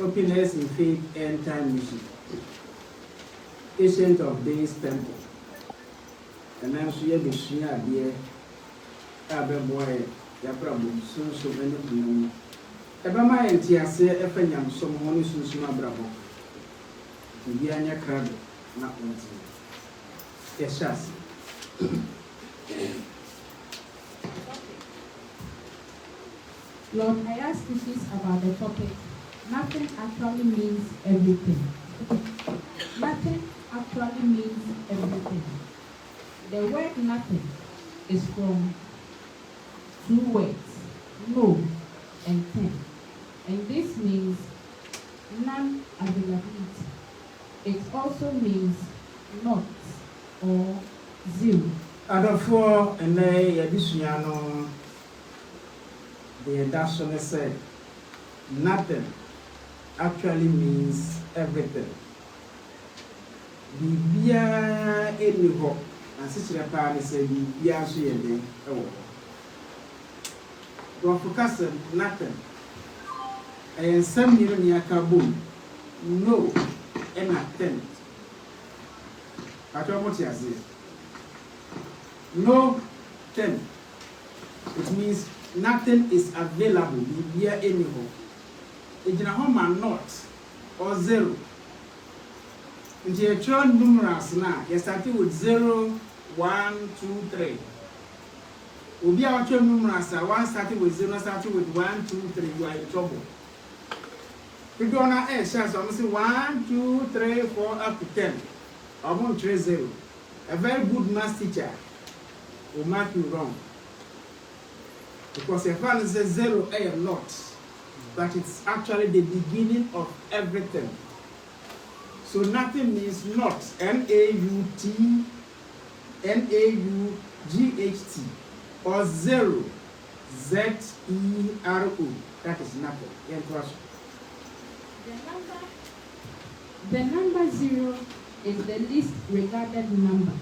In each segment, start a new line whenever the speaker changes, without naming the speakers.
Openness in faith and time mission. Ancient of Days Temple. And I'm sure you'll be sure, dear. Boy, your problem soon so many to know. Ever my entire say, if I am some money soon, bravo. To be on your crowd, not one thing. Yes,
Lord, I ask questions about the topic. Nothing actually means everything. Nothing actually means everything. The word nothing is from two words, no and ten. And this means non-availability. It also means not or zero.
Adolfo and they additional the Dashone said nothing actually means everything. Bibia anyhow, and sister Pani said Bibia so ye go focus nothing. And some near Kabul, no, and nothing. I don't want to say no 10. It means nothing is available here anyhow. It's in a home and not or zero. And you turn numerals now. You starting with 0, 1, 2, 3. We'll be our turn numerals. One starting with 0, starting with 1, 2, 3. You are in trouble. We're gonna add so I'm saying 1, 2, 3, 4 up to 10. I won't trace 0. A very good math teacher will mark you wrong. Because your father says 0, I am not. But it's actually the beginning of everything. So nothing means not. N-A-U-T, N-A-U-G-H-T. Or 0, Z-E-R-O. That is nothing.
The number 0 is the least regarded number,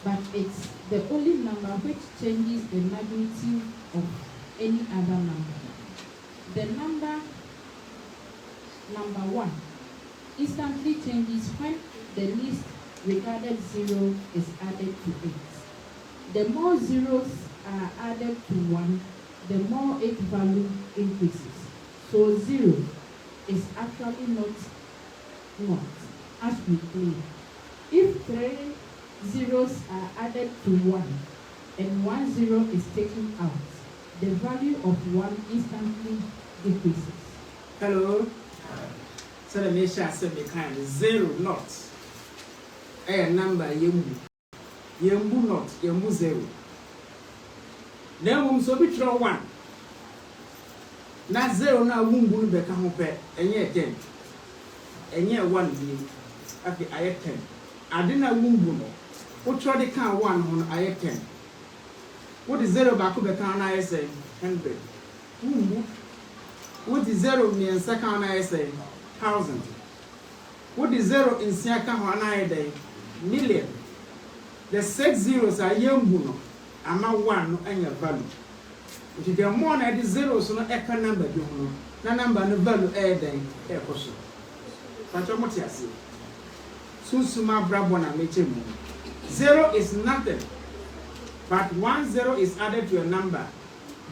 but it's the only number which changes the magnitude of any other number. The number 1 instantly changes when the least regarded 0 is added to it. The more zeros are added to 1, the more its value increases. So 0 is actually not, as we play. If 3 zeros are added to 1 and 1 0 is taken out, the value of 1 instantly decreases.
Hello? So the nation said the kind 0 not. A number yembu. Yembu not, yembu 0. Then we so be 1. Now 0 now wumbu be ka ho pe enye 10. Enye 1 bi. Afi aye 10. Ade na wumbu no. Wo tro de kan 1 ho no aye 10. What is 0 back be kan na aye say 100. Wumbu. What is 0 mean second na aye say 1000. What is 0 in siaka ho na aye day million. The 6 zeros are yembu no. Ama 1 no anya value. If you get more than the zeros, no echo number, you know, no number, no value, day, air question. But what you say? Susuma Brabona Meche. 0 is nothing, but 1 0 is added to a number.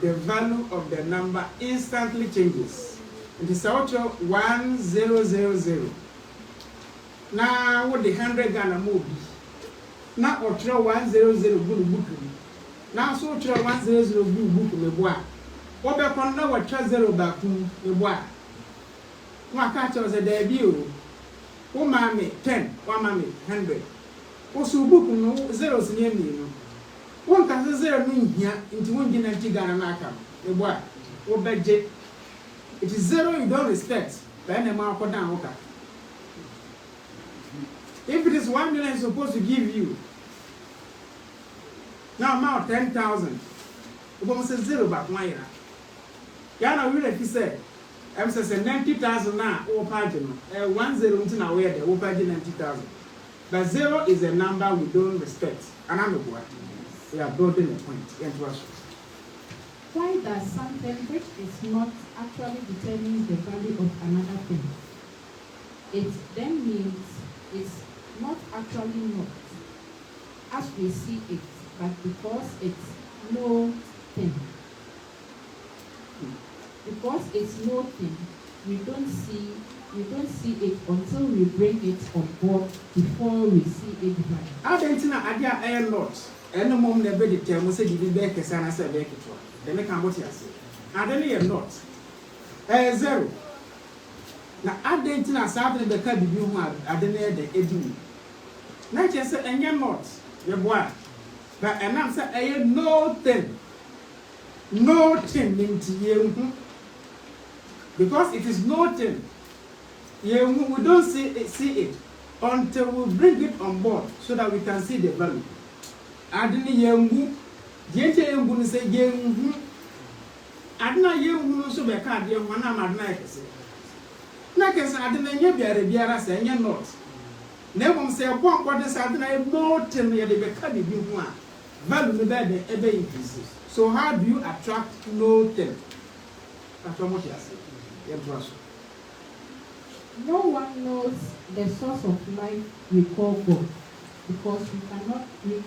The value of the number instantly changes. It is also 1000. Now, what the 100 Ghana movie? Now, or 100 good. Now so try 100 book me boa. What be kon na what 0 back me boa. Wa ka che say there be o. Wo ma me 10, wa ma me 100. Wo so book no 0 si ne mi no. Won ka 0 no hia nti won gi 90 Ghana na aka me boa. Wo beje. It is 0 you don't respect. Ba na ma ko down wo ka. If it is 1 million supposed to give you now amount 10,000. Obo say 0 back 1 year. Yana we let say I'm say 90,000 now o page no. 10 until now where the o page 90,000. But 0 is a number we don't respect. And I'm a boy. We are building a point.
Why does something which is not actually determine the value of another thing? It then means it's not actually not as we see it, but because it's no thing. Because it's no thing, we don't see it until we bring it on board before we see it right.
I don't know idea not. And the mom never did tell me say the back is an answer back it. Then I can what you say. I don't know not. Zero. Now I don't know something the card you have. I don't know the edu. Not just say and you're not your boy. But an answer I no thing. No thing into you. Because it is no thing. Yeah, we don't see it until we bring it on board so that we can see the value. Adini yengu, jente yengu ni say yengu. Adina yengu so be ka de wana madina ekese. Na kese adina nye biara say nye not. Na bom say kwa kwa de say adina no tem ye de be ka de bi hu a value no be de ebe increase. So how do you attract no tem? That's what you say.
No one knows the source of life we call God because we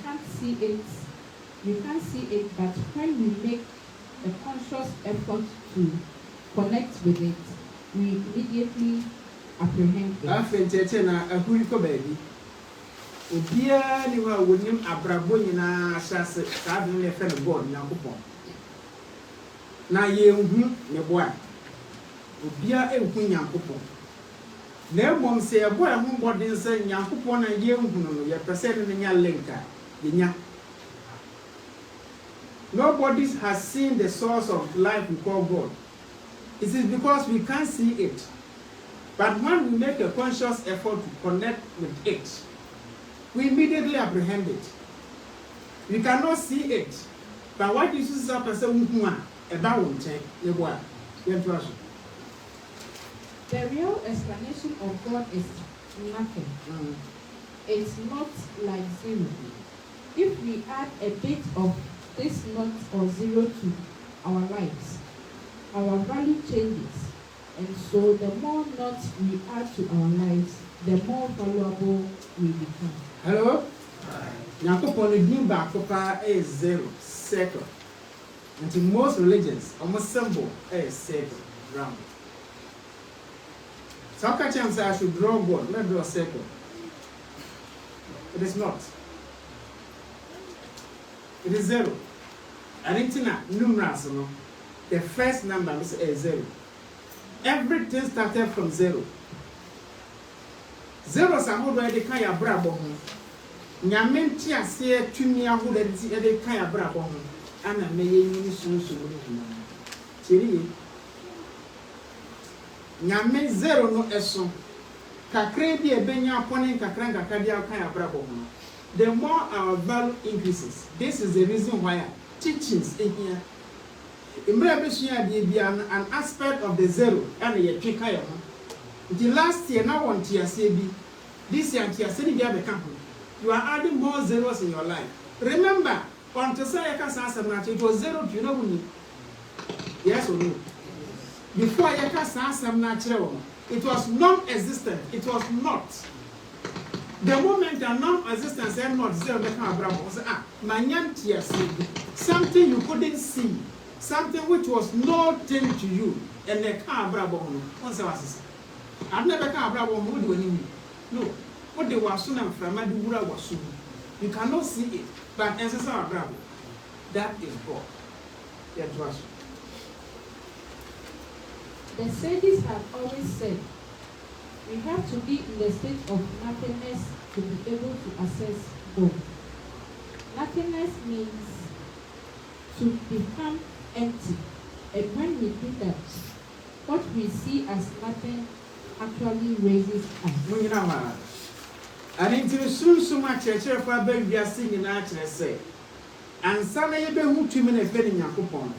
can't see it, but when we make a conscious effort to connect with it, we immediately apprehend it.
Afentete na ahuriko baby. Obia ni wa wonim abrabo nyina asase ka de ne fe no God Nyankopon. Na yenhu ne boa. Obia enhu Nyankopon. Na mom se ebo ehun bodin se Nyankopon na yenhu no ye pese ne nya linka nya. Nobody has seen the source of life we call God. It is because we can't see it. But when we make a conscious effort to connect with it, we immediately apprehend it. We cannot see it. But what you see a person about
the real explanation of God is nothing. It's not like zero. If we add a bit of this not or zero to our lives, our value changes. And so the more knots we add to our lives, the more valuable we become.
Hello? Nyankopon the back is zero, circle. And in most religions, almost symbol is circle, round. So how can say I should draw God? Let's draw a circle. It is not. It is zero. And it's not numerals, no. The first number is zero. Everything started from zero. Zero is where they can ya brabo. Nyamenti ase tumi ahoda di e de kan ya brabo ho. Ana meye yini sunsun no. Chiri. Nyame zero no eso. Kakre bi e benya apone kakran kakadi kan ya brabo ho. The more our value increases. This is the reason why teachings in here. An aspect of the zero and a trick. The last year, now on TSAB, this year, TSAB, you are adding more zeros in your life. Remember, on Tesaya, it was zero, you know, yes or no? Before Yaka it was non existent, it was not. The moment a non existence and not zero, something you couldn't see. Something which was nothing to you, and the car brabo. I've never car brabo mood. No, what they were soon and from Madura was soon. You cannot see it, but as a brabo, that is God. That was.
The sages have always said we have to be in the state of nothingness to be able to access God. Nothingness means to become empty, and when we do that, what we see as nothing actually raises us.
And into soon so much church for a baby are singing actually say, and some of you who 2 minutes in your coupon.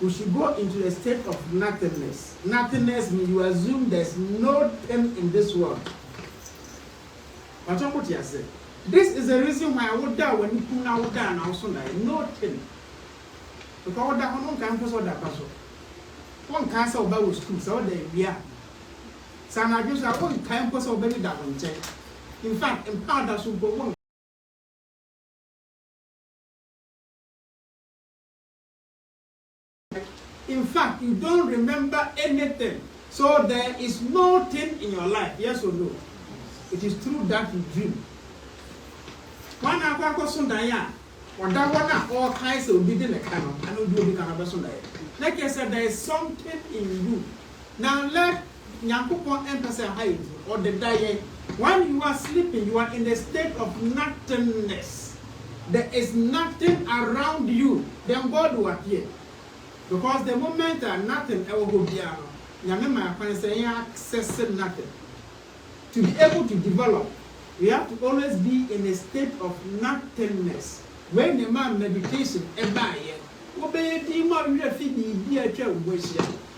We should go into a state of nothingness. Nothingness means you assume there's no thing in this world. But what you say? This is the reason why I would die when you put out down also no thing. because that one can pass or that pass. One can't say about school, so they are. Some I just have one time pass or baby that one check. In fact, in part that should go one. In fact, you don't remember anything. So there is nothing in your life, yes or no? It is true that you dream. One hour person die, or that one all kinds of bidden a canon, and will be a person die. Like I said, there is something in you. Now let Yankupon emphasize high or the dying. When you are sleeping, you are in the state of nothingness. There is nothing around you. Then God will appear. Because the moment nothing ever will be around. Yamema can say access nothing. To be able to develop, we have to always be in a state of nothingness. When the man meditation obey the man you feed the chair wish.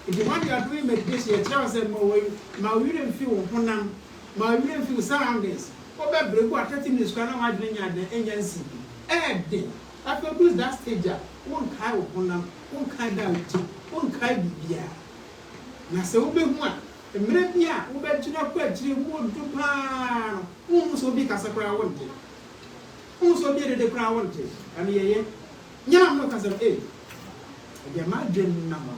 If you want you are doing meditation, tell us my will feel honam, my will feel surroundings. Obey break what 30 minutes can I drink at the agency. Day. After this that stage, one kind of honam, one kind of one kind of beer. Na se obe hu a emre bia wo be tuna kwa akire wo du pa no so bi kasa kra wonte so bi de kra wonte ani yeye nyam no kasa e ma dream na mo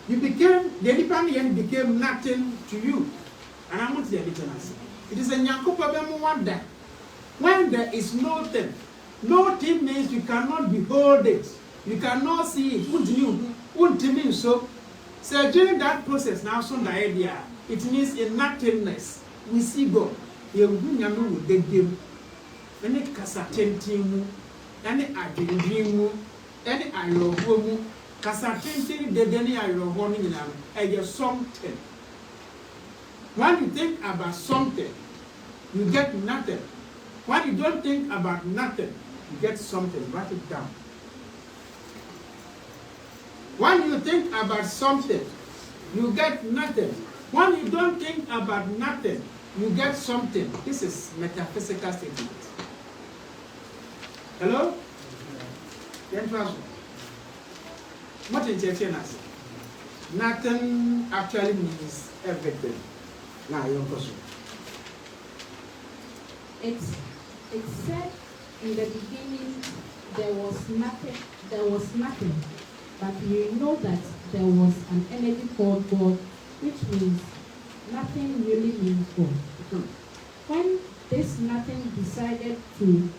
you became the independent became nothing to you and I want the difference. It is a nyakopa be mo wonder when there is nothing means you cannot behold it, you cannot see it. What do you mean so? So during that process, now so the idea, it means in nothingness, we see God. You will get them. Any casatentimu, any adrimu, any irohomu, casatenti, the any irohoning, and something. When you think about something, you get nothing. When you don't think about nothing, you get something. Write it down. When you think about something, you get nothing. When you don't think about nothing, you get something. This is metaphysical statement. Hello? What is your chance? Nothing actually means everything. Now your question.
It's said in the beginning there was nothing. But we know that there was an energy called God, which means nothing really means God. When this nothing decided to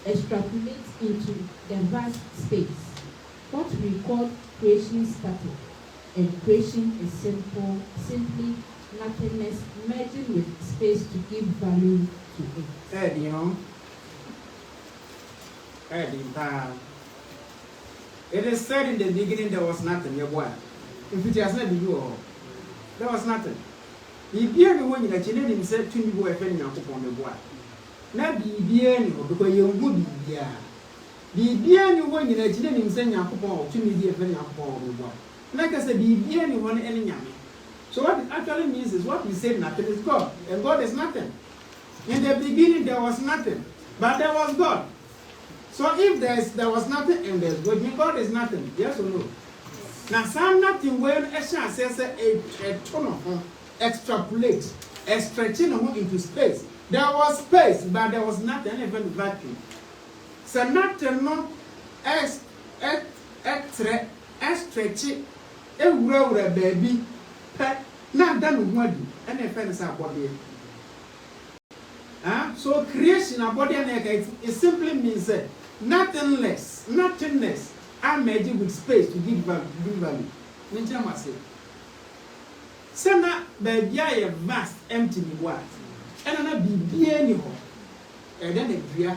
extrapolate into the vast space, what we call creation started. And creation is simply nothingness merging with space to give value to it.
It is said in the beginning there was nothing, your boy. If it has not been you, there was nothing. If you are the one that you need himself to be a friend upon the boy. Not be any because you would be here. Be any one that you need himself upon to be a friend upon the boy. Like I said, be anyone any yammy. So what it actually means is what we said nothing is God, and God is nothing. In the beginning there was nothing, but there was God. So if there was nothing and there's God is nothing, yes or no? Now some nothing when a chance says a ton of extrapolate, stretching into space. There was space, but there was nothing, even vacuum. So nothing no stretch a baby not done with and a friend is our body. So creation a body and it simply means nothingness are made with space to give value. Ninja say. Sana baby a vast empty world. And another be anyhow. And then a bria,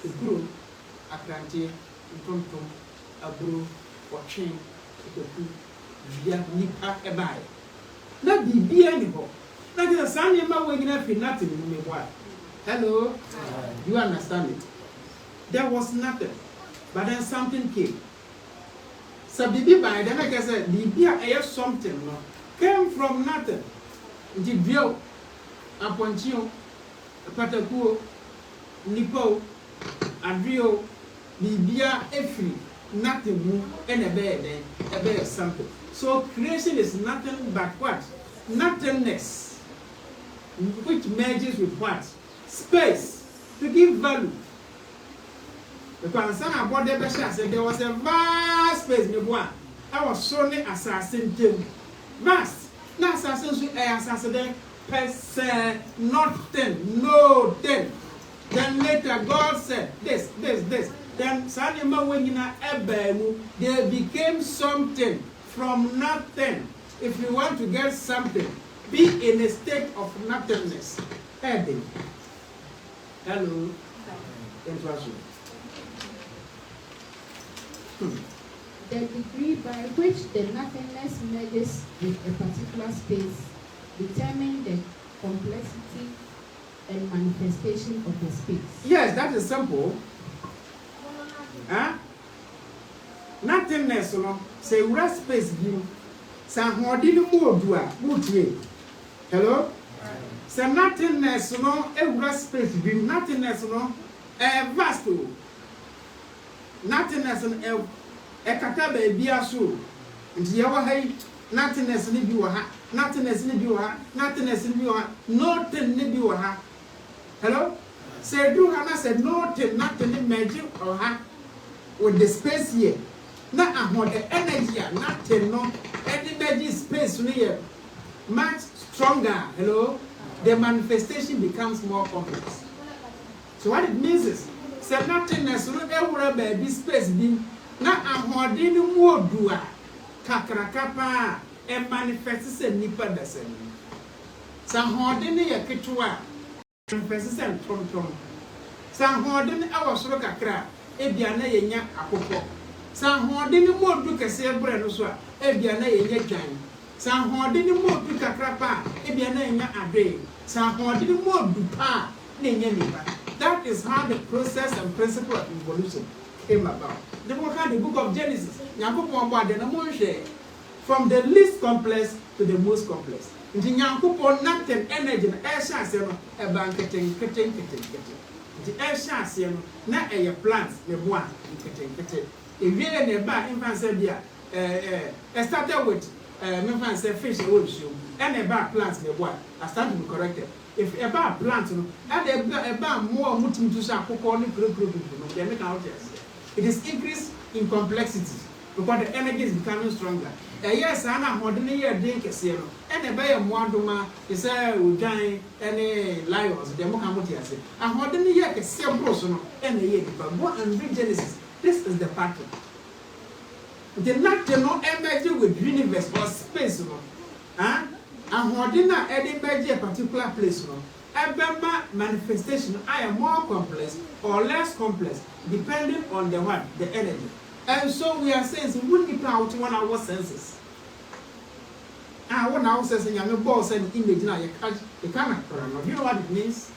a grow, a plantain, a tonton, a brew, or chain, a poo, via nipa a buy. Not be anyhow. That is a son in my way up in nothing in me. What? Hello? You understand it? There was nothing, but then something came. So Bibi by then like I said, Bibi a something no came from nothing. The view upon you, Pataku, Nipo, Adrio, Bibia Efri, nothing and a bear something. So creation is nothing but what? Nothingness, which merges with what? Space, to give value. Because some about the said there was a vast space, I was solely assassin too. Vast. Now assassin assassin per se, nothing, no thing. Then later God said this. Then Sanima Wingina Ebemu, they became something from nothing. If you want to get something, be in a state of nothingness. Heading. Hello. Introduction.
The degree by which the nothingness merges with a particular space determines the complexity and manifestation of the space.
Yes, that is simple. Huh? Nothingness, you know, say rest space view. Some hoarding more do a good. Hello? Say nothingness, you know, a rest space view. Nothingness, you know, a vast. Nothingness, a katabe biasu. Into your hay, nothingness in you, nothingness in you, nothingness in you, nothing in you. Hello? Say, do Hannah said, nothing in magic or her with the space here. Not about the energy, nothing, no, any magic space here much stronger. Hello? The manifestation becomes more complex. So, what it means is, say, nothingness, no, baby space being. Na ahodi ni mu odua kakrakapa e manifest se nipa dasem sa ahodi ni ye ketua manifest se ntonton sa ahodi ni awosoro kakra e bia na ye nya akokɔ sa ahodi ni mu odu kese ebre no so a e bia na ye nya dwan sa ahodi ni mu odu kakra pa e bia na ye nya adwe sa ahodi ni mu odu pa na nya nipa. That is how the process and principle of evolution came about. The book of Genesis, from the least complex to the most complex. Nti Nyankopon nothing energy na air chance no e ban keten. Nti air chance no na e plants me boa keten. E wie na ba infancy bia started with infancy fish e wo show. And e ba plants me boa. I stand to be corrected. If a bar plant no and a bar more mutim to sa kokko ni kuro no they make out yes. It is increased in complexity because the energy is becoming stronger. Yes, I am holding a drink a zero. And a bay of Mwanduma is a giant any lions, the Mokamuti. I'm holding a year a zero person and a year, but what and read Genesis. This is the pattern. The natural energy with universe or space. I'm holding a particular place. Abema manifestation I am more complex or less complex depending on the what? The energy. And so we are saying so we need out 1 hour senses. 1 hour senses and your boss and image now you can't. You know what it means?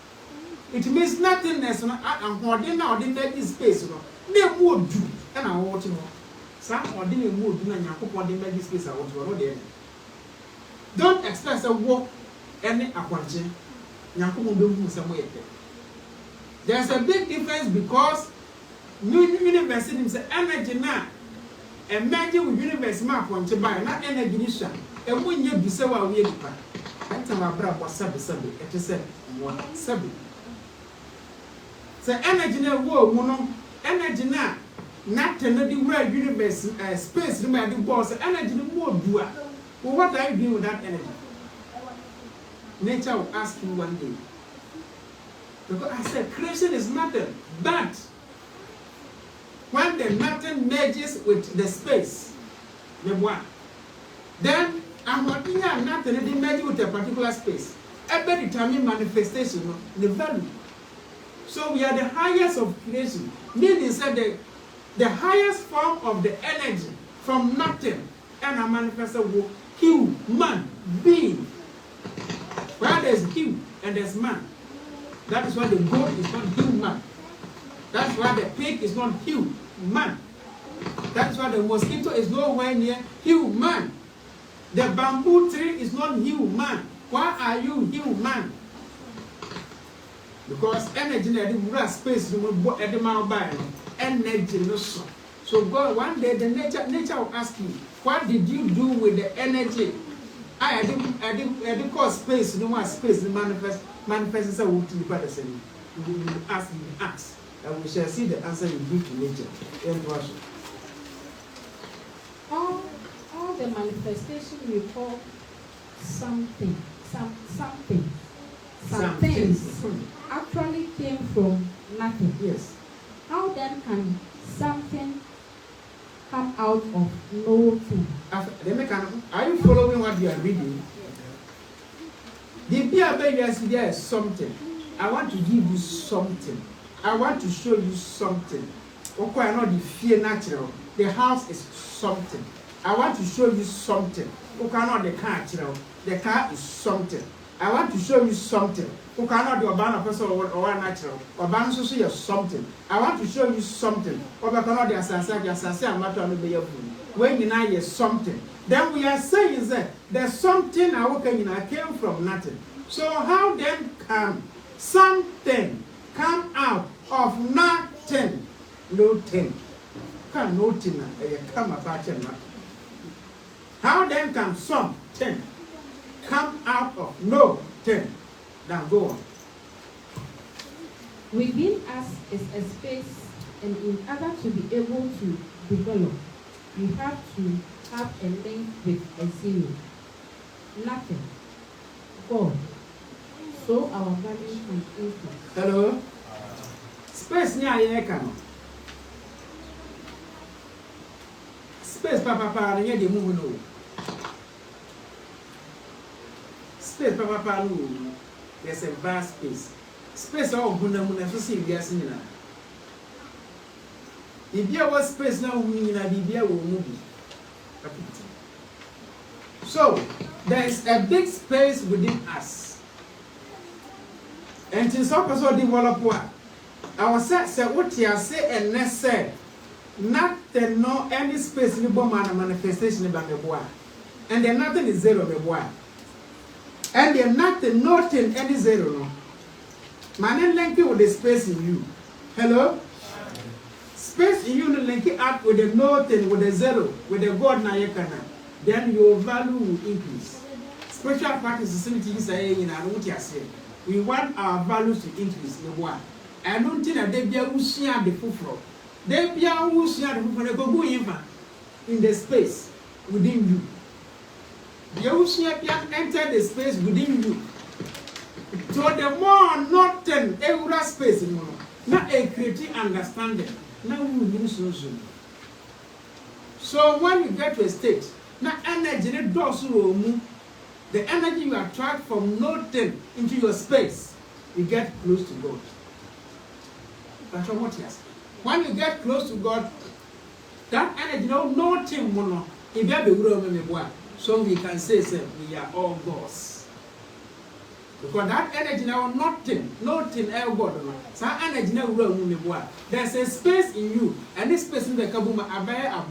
It means nothingness and holding out in that space. They would do and I want to know. Some ordinary mood do not put in that space I want to know. Don't expect a walk any appointment. There's a big difference because universe is energy now. Imagine with universe map on to buy not energy issue. And when you be so we are that's my brother was sabi it is one sabi. So energy now wo energy now not the world universe space no matter the boss energy no more do. Well, what are you doing with that energy? Nature will ask you one day. Because I said creation is nothing. But when the nothing merges with the space, then I'm not nothing they merge with a particular space. Every determine manifestation the value. So we are the highest of creation. Meaning said the highest form of the energy from nothing and a manifested human being. Where there's hue and there's man. That is why the goat is not human. That's why the pig is not human. That's why the mosquito is nowhere near human. The bamboo tree is not human. Why are you human? Because energy in the space at the mouth by energy no so. So God, one day the nature will ask you, what did you do with the energy? I didn't call space, no more space, the manifest is a wood to the person. You will ask, and we shall see the answer you give to nature.
All the manifestation we call something actually came from nothing.
Yes.
How then can something come out of nothing?
Are you following what you are reading? The Bible there is something. I want to give you something. I want to show you something. Okay, not the fear natural. The house is something. I want to show you something. Okay, not the car natural. The car is something. I want to show you something. Okay, not the urban person or natural. Urban social is something. I want to show you something. Or not the assassin matter on the when you know is something. Then we are saying that there's something I came from nothing. So how then can something come out of nothing? Nothing. Can nothing come about nothing? How then can something come out of nothing? Now go on.
Within us is a space, and in order to be able to develop, we have to have a link with a zero. Nothing. God. So our value can increase.
Hello? Space near Yekano. Space papa near the moon. Space papa no. There's a vast space. Space all Bunamuna to see gas in that. If there was space now, we in a Bibia will move. So there is a big space within us. And since also develop what our set what you say and next said, nothing no any space in the bomb manifestation about the boy. And then nothing is zero the boy. And then nothing any zero no. Man link you with the space in you. Hello? Space in you link it up with the nothing, with the zero, with the God na yekana. Then your value will increase. Spiritual practice is saying in our say we want our values to increase. The one. I don't think that they be able to share the fulfro. They be able to share the fulfro in the space within you. The ocean can enter the space within you. So the more nothing, every space in you, not a creative understanding. Now we will so. So when you get to a state, now energy does move. The energy you attract from nothing into your space, you get close to God. That's what he has. When you get close to God, that energy, nothing mono. If you have a room, so we can say we are all gods. Because that energy now nothing else God. So that energy now room. There's a space in you, and this space in the kabuma abaya.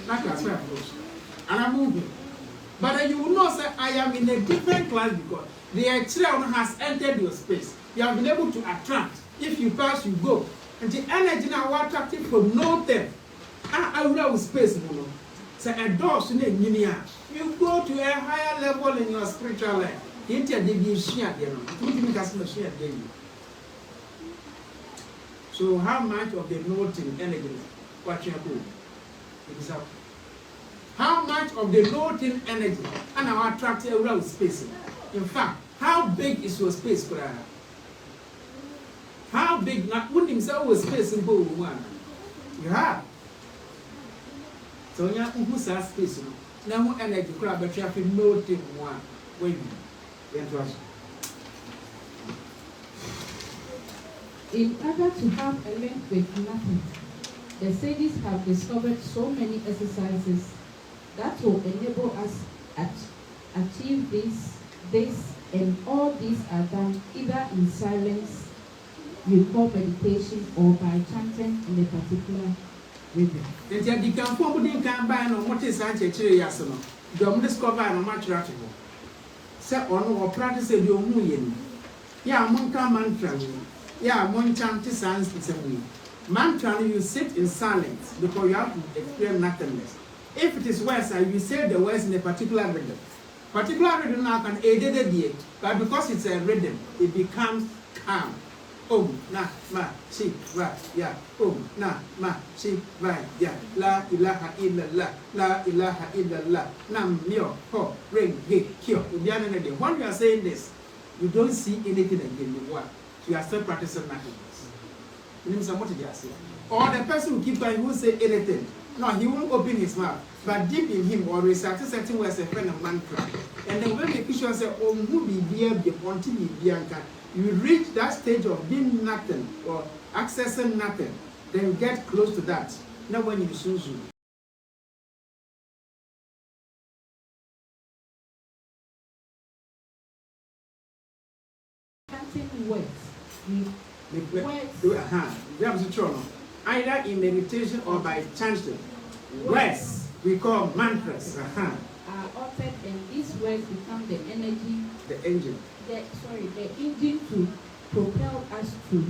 That class where and I'm moving. But then you will not say I am in a different class because the children has entered your space. You have been able to attract. If you pass, you go. And the energy now attracted from nothing. I will have space. So a door to you go to a higher level in your spiritual life. So how much of the nothing energy what you do? Exactly. How much of the nothing energy and our attractive around space? In fact, how big is your space? How big? Not putting himself with space in both one. You have. So you have to space. Now energy crowd, but you have to nothing one. Wait.
In order to have a link with nothing, the sages have discovered so many exercises that will enable us to achieve this, and all these are done either in silence, we call meditation, or by chanting in a particular rhythm.
And yet you can form the campaign on what is actually Yasano. Don't discover no much ratical. Set on or practice of your moon. Yeah, monka mantra. Yeah, mon chant science is a way. Mantra, you sit in silence because you have to experience nothingness. If it is words, you say the words in a particular rhythm. Particular rhythm now can aid it, but because it's a rhythm, it becomes calm. Na ma si va ya na ma si va ya la ilaha illallah la ilaha illallah nam myo ho ring ge kyo. When you are saying this, you don't see anything again. You are still practicing nothingness. You know what you are saying? Or the person who keep quiet, who say anything, no, he won't open his mouth, but deep in him or recite certain words a friend of mantra. And then when the Christian say, "Oh, who be there, be wanting be bianca," you reach that stage of being nothing or accessing nothing, then get close to that. Now when you suzu.
Chanting words.
Either in meditation or by chanting. Words we call mantras.
Are uttered, and these words become the energy,
the engine.
The engine to propel us to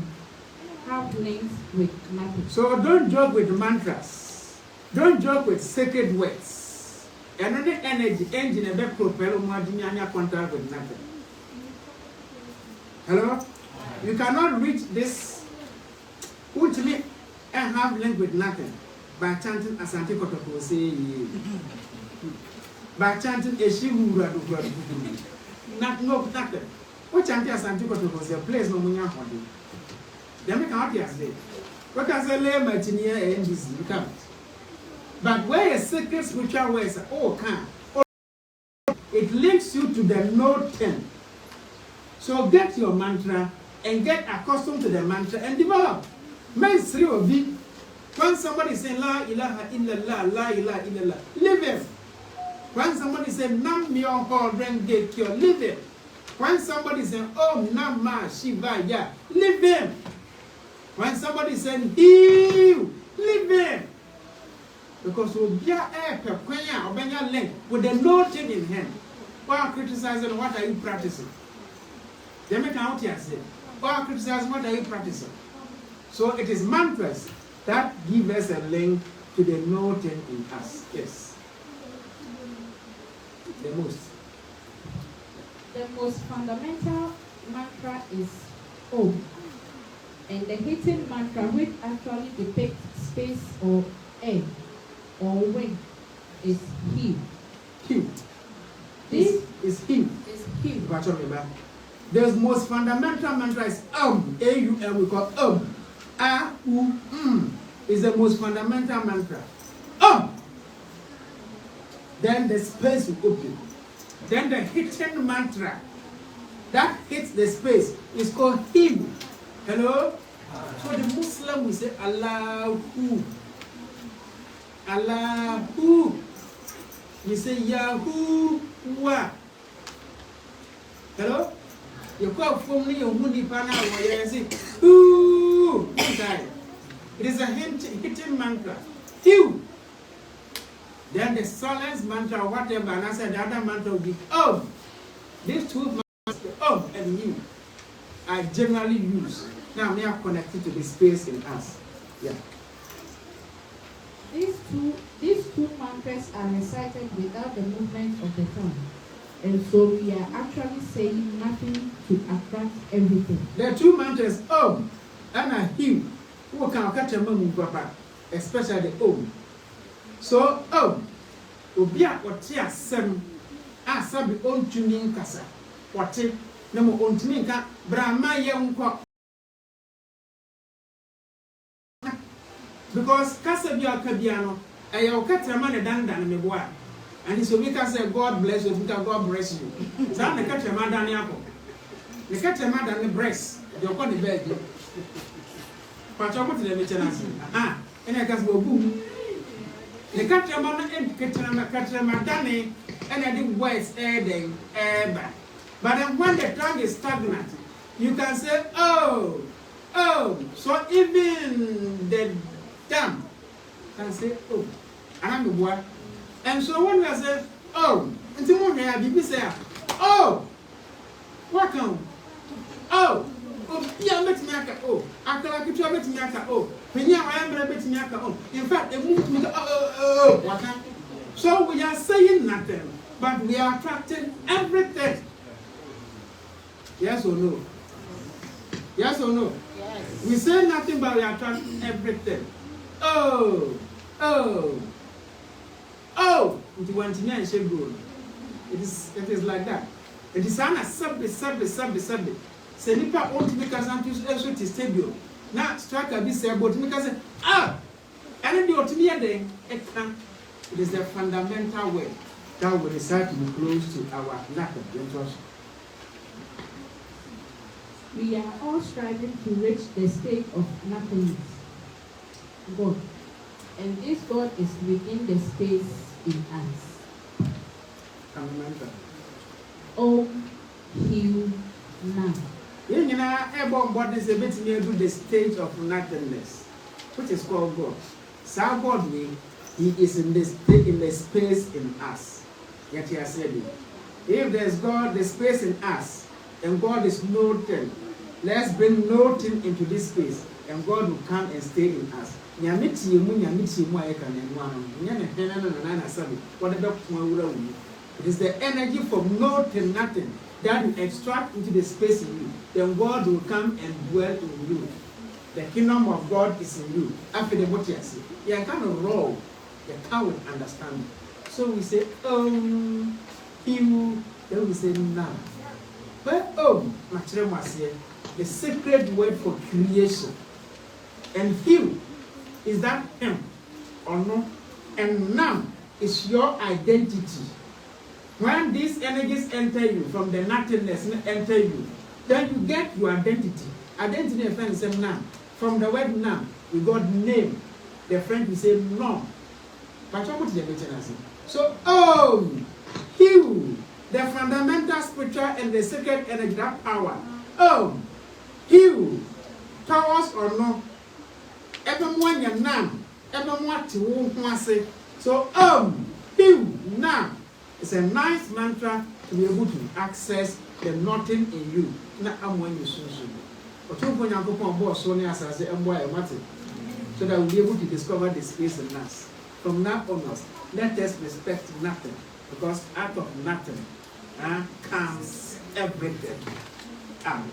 have links with nothing.
So don't joke with mantras. Don't joke with sacred words. Another energy engine and that propel contact with nothing. Hello? You cannot reach this ultimate and have link with nothing by chanting Asante Kotoko say by chanting Eshimura do nothing. What chanting Asante Kotoko say place no munya hodi. Then we can't hear say. What can say lay matinia and this you can't. But where a sacred spiritual words can it links you to the note 10. So get your mantra and get accustomed to the mantra and develop. Men three of it. When somebody say La ilaha illallah, La ilaha illallah, live it. When somebody say Nam myo ho renge kyo, live it. When somebody say Om Namah Shivaya, live it. When somebody say Heal, live it. Because we be a pequena or benya link with the noting in hand. While criticizing, what are you practicing? They make out here say, while criticizing, what are you practicing? So it is mantras that give us a link to the noting in us. Yes. The
most fundamental mantra is Om. And the hidden mantra, which actually depicts space or air or wind, is Him.
Him. This is Him.
Is Him.
The most fundamental mantra is A-U-M, we call A-U-M is the most fundamental mantra. Then the space will open. Then the hidden mantra that hits the space is called Him. Hello? So the Muslim will say Allahu. Allahu. You say Yahuwah. Hello? You call from me your mundi pana or you say who? It is a hidden mantra. Hugh. Then the silence mantra or whatever, and I said the other mantra will be These two mantras, and Him, I generally use. Now they are connected to the space in us. Yeah.
These two mantras are recited without the movement of the tongue. And so we are actually saying nothing to attract everything.
The two mantras, and Him, who can catch a mum, Papa, especially So, Obia, what ya sem, Sabi on tuning Casa, what it, no more on Tuninka, Brahma young cock. Because Casabia Cabiano, I will catch a man a dandan in the boy. And so we can say, God bless you, God bless you. So I'm the catch a man down the apple. The catch a man down the breast, you're going to bed. Pacho mo tele me chance. Aha. Ene ka so obu. The katrama na katrama dane ene the words then eba. But then when the tongue is stagnant, you can say, oh. So even the dumb can say, oh. And I'm the boy. And so when we say, oh, and someone may have people say, oh, what come? Oh, yeah, let me aka, oh, I can like to let me aka, oh, when you are let me aka, oh. In fact, they move me, oh, what come? So we are saying nothing, but we are attracting everything. Yes or no? Yes or no? Yes. We say nothing, but we attract everything. Oh. It is like that. It is an subject. Say nipa want to make us also to stadium. Now strike a bit say about make us say and the ultimate day it is the fundamental way that we decide to be close to our lack of interest.
We are all striving to reach the state of nothingness. God. And this God is within the space in us. Oh, heal now.
You know, everyone body is a bit near to the stage of nothingness, which is called God. So God, He is in the space in us. Yet He has said it. If there's God, the space in us, and God is nothing, let's bring nothing into this space, and God will come and stay in us. It is the energy from nothing, nothing that you extract into the space in you. Then God will come and dwell in you. The kingdom of God is in you. After the what you say, you are kind of raw. You can't understand. So we say, you. Then we say, now. But the sacred word for creation. And you. Is that him or no? And now is your identity. When these energies enter you from the nothingness enter you, then you get your identity. Identity in French is now. From the word now, we got name. The French will say no. But what is the mention? So you, the fundamental spiritual and the sacred energy, that power. You, powers or no? Everyone your name, everyone to whom say. So you now. It's a nice mantra to be able to access the nothing in you. Now I'm when you soon. But you when you go on board so near as I say so that we'll be able to discover the space in us. From now onwards, let us respect nothing, because out of nothing comes everything. Amen.